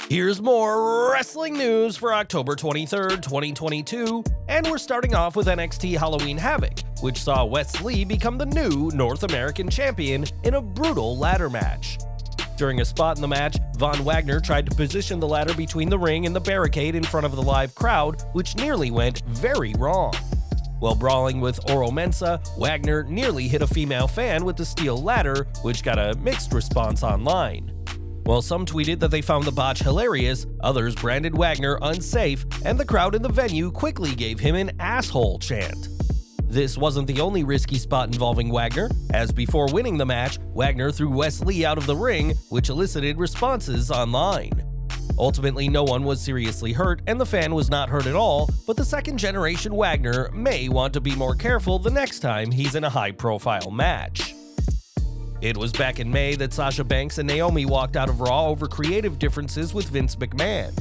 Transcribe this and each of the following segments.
Here's more wrestling news for October 23rd, 2022, and we're starting off with NXT Halloween Havoc, which saw Wesley become the new North American champion in a brutal ladder match. During a spot in the match, Wagner tried to position the ladder between the ring and the barricade in front of the live crowd, which nearly went very wrong. While brawling with Oro Mensa, Wagner nearly hit a female fan with the steel ladder, which got a mixed response online. While some tweeted that they found the botch hilarious, others branded Wagner unsafe, and the crowd in the venue quickly gave him an asshole chant. This wasn't the only risky spot involving Wagner, as before winning the match, Wagner threw Wesley out of the ring, which elicited responses online. Ultimately, no one was seriously hurt, and the fan was not hurt at all, but the second-generation Wagner may want to be more careful the next time he's in a high-profile match. It was back in May that Sasha Banks and Naomi walked out of Raw over creative differences with Vince McMahon.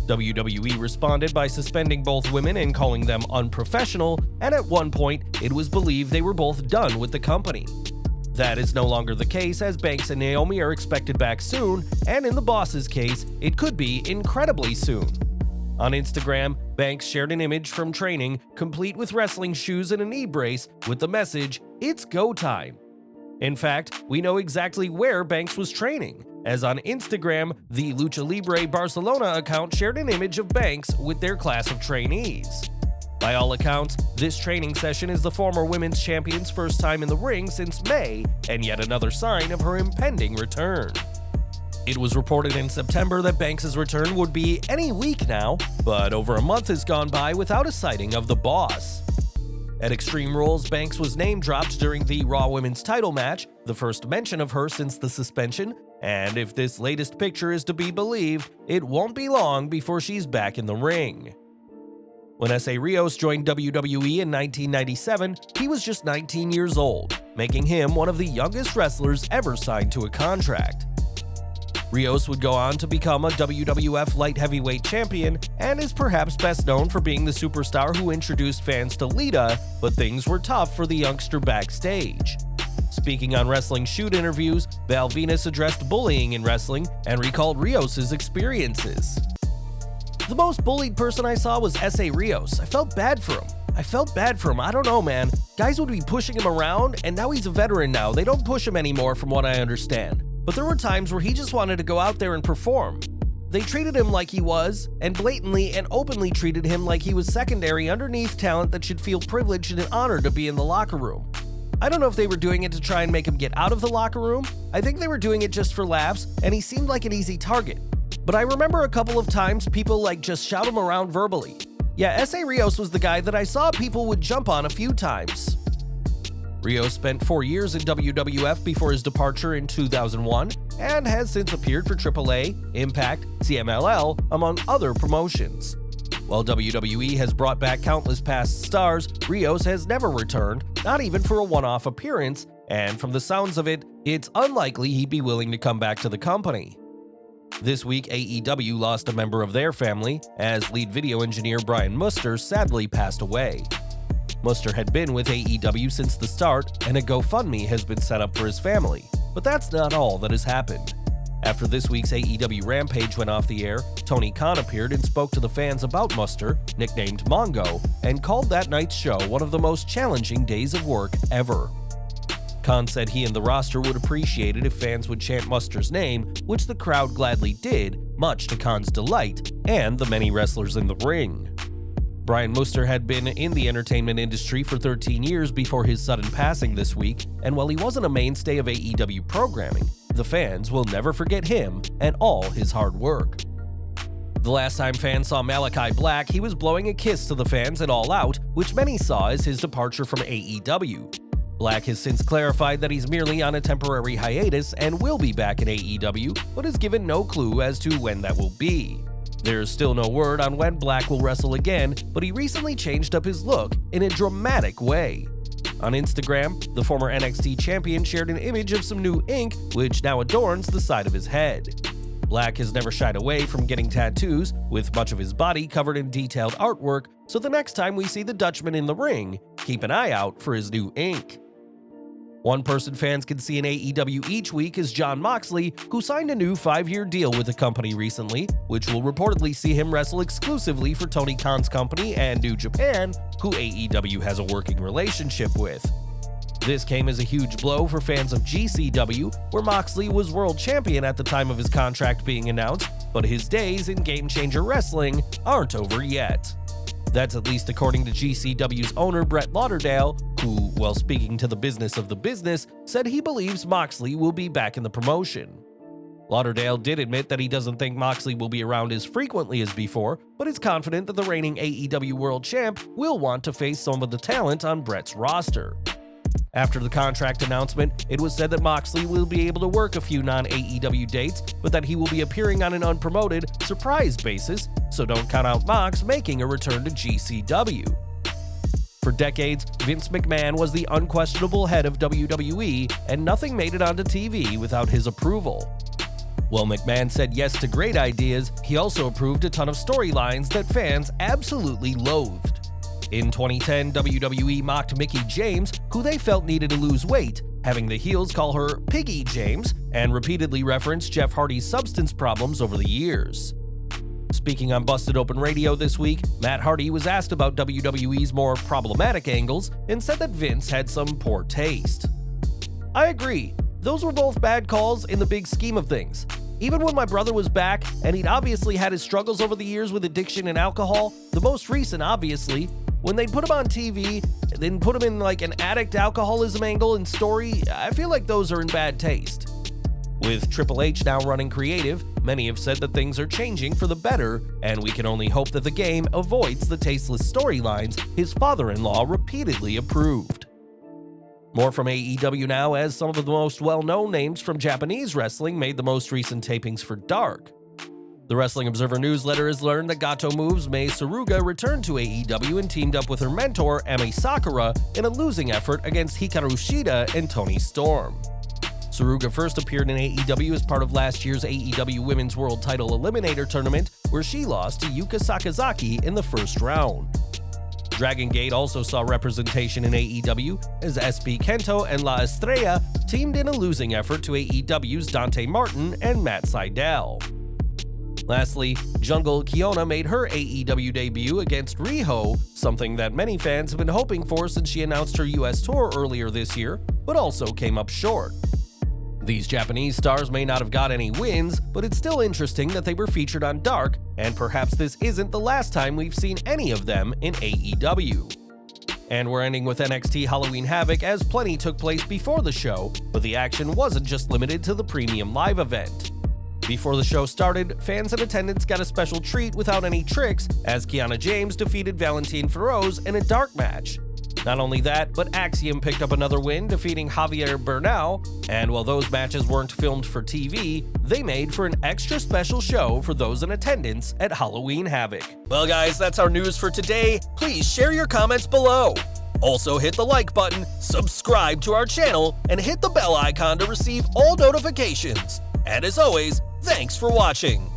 WWE responded by suspending both women and calling them unprofessional, and at one point, it was believed they were both done with the company. That is no longer the case, as Banks and Naomi are expected back soon, and in the boss's case, it could be incredibly soon. On Instagram, Banks shared an image from training, complete with wrestling shoes and a knee brace, with the message, "It's go time." In fact, we know exactly where Banks was training, as on Instagram, the Lucha Libre Barcelona account shared an image of Banks with their class of trainees. By all accounts, this training session is the former women's champion's first time in the ring since May, and yet another sign of her impending return. It was reported in September that Banks' return would be any week now, but over a month has gone by without a sighting of the boss. At Extreme Rules, Banks was name-dropped during the Raw Women's title match, the first mention of her since the suspension, and if this latest picture is to be believed, it won't be long before she's back in the ring. When S.A. Rios joined WWE in 1997, he was just 19 years old, making him one of the youngest wrestlers ever signed to a contract. Rios would go on to become a WWF Light Heavyweight Champion and is perhaps best known for being the superstar who introduced fans to Lita, but things were tough for the youngster backstage. Speaking on Wrestling Shoot interviews, Venis addressed bullying in wrestling and recalled Rios' experiences. "The most bullied person I saw was S.A. Rios. I felt bad for him. I don't know, man. Guys would be pushing him around, and now he's a veteran now. They don't push him anymore from what I understand. But there were times where he just wanted to go out there and perform. They treated him like he was, and blatantly and openly treated him like he was secondary underneath talent that should feel privileged and honored to be in the locker room. I don't know if they were doing it to try and make him get out of the locker room. I think they were doing it just for laughs, and he seemed like an easy target. But I remember a couple of times people just shout him around verbally. Yeah, S.A. Rios was the guy that I saw people would jump on a few times." Rios spent 4 years in WWF before his departure in 2001 and has since appeared for AAA, Impact, CMLL, among other promotions. While WWE has brought back countless past stars, Rios has never returned, not even for a one-off appearance, and from the sounds of it, it's unlikely he'd be willing to come back to the company. This week, AEW lost a member of their family, as lead video engineer Brian Muster sadly passed away. Muster had been with AEW since the start, and a GoFundMe has been set up for his family. But that's not all that has happened. After this week's AEW Rampage went off the air, Tony Khan appeared and spoke to the fans about Muster, nicknamed Mongo, and called that night's show one of the most challenging days of work ever. Khan said he and the roster would appreciate it if fans would chant Muster's name, which the crowd gladly did, much to Khan's delight, and the many wrestlers in the ring. Brian Muster had been in the entertainment industry for 13 years before his sudden passing this week, and while he wasn't a mainstay of AEW programming, the fans will never forget him and all his hard work. The last time fans saw Malakai Black, he was blowing a kiss to the fans at All Out, which many saw as his departure from AEW. Black has since clarified that he's merely on a temporary hiatus and will be back in AEW, but has given no clue as to when that will be. There's still no word on when Black will wrestle again, but he recently changed up his look in a dramatic way. On Instagram, the former NXT champion shared an image of some new ink, which now adorns the side of his head. Black has never shied away from getting tattoos, with much of his body covered in detailed artwork, so the next time we see the Dutchman in the ring, keep an eye out for his new ink. One person fans can see in AEW each week is Jon Moxley, who signed a new 5-year deal with the company recently, which will reportedly see him wrestle exclusively for Tony Khan's company and New Japan, who AEW has a working relationship with. This came as a huge blow for fans of GCW, where Moxley was world champion at the time of his contract being announced, but his days in Game Changer Wrestling aren't over yet. That's at least according to GCW's owner Brett Lauderdale, who, while speaking to the business of the business, said he believes Moxley will be back in the promotion. Lauderdale did admit that he doesn't think Moxley will be around as frequently as before, but is confident that the reigning AEW World Champ will want to face some of the talent on Brett's roster. After the contract announcement, it was said that Moxley will be able to work a few non-AEW dates, but that he will be appearing on an unpromoted, surprise basis, so don't count out Mox making a return to GCW. For decades, Vince McMahon was the unquestionable head of WWE, and nothing made it onto TV without his approval. While McMahon said yes to great ideas, he also approved a ton of storylines that fans absolutely loathed. In 2010, WWE mocked Mickie James, who they felt needed to lose weight, having the heels call her Piggy James, and repeatedly referenced Jeff Hardy's substance problems over the years. Speaking on Busted Open Radio this week, Matt Hardy was asked about WWE's more problematic angles and said that Vince had some poor taste. I agree, those were both bad calls in the big scheme of things. Even when my brother was back, and he'd obviously had his struggles over the years with addiction and alcohol, the most recent obviously, when they'd put him on TV, then put him in like an addict alcoholism angle and story, I feel like those are in bad taste. With Triple H now running creative, many have said that things are changing for the better, and we can only hope that the game avoids the tasteless storylines his father-in-law repeatedly approved. More from AEW now, as some of the most well-known names from Japanese wrestling made the most recent tapings for Dark. The Wrestling Observer newsletter has learned that Gato Moves Mei Suruga returned to AEW and teamed up with her mentor, Emi Sakura, in a losing effort against Hikaru Shida and Toni Storm. Suruga first appeared in AEW as part of last year's AEW Women's World Title Eliminator Tournament, where she lost to Yuka Sakazaki in the first round. Dragon Gate also saw representation in AEW as SP Kento and La Estrella teamed in a losing effort to AEW's Dante Martin and Matt Sydal. Lastly, Jungle Kiona made her AEW debut against Riho, something that many fans have been hoping for since she announced her US tour earlier this year, but also came up short. These Japanese stars may not have got any wins, but it's still interesting that they were featured on Dark, and perhaps this isn't the last time we've seen any of them in AEW. And we're ending with NXT Halloween Havoc, as plenty took place before the show, but the action wasn't just limited to the premium live event. Before the show started, fans in attendance got a special treat without any tricks, as Kiana James defeated Valentine Feroz in a dark match. Not only that, but Axiom picked up another win, defeating Javier Bernal, and while those matches weren't filmed for TV, they made for an extra special show for those in attendance at Halloween Havoc. Well guys, that's our news for today. Please share your comments below. Also hit the like button, subscribe to our channel, and hit the bell icon to receive all notifications. And as always, thanks for watching.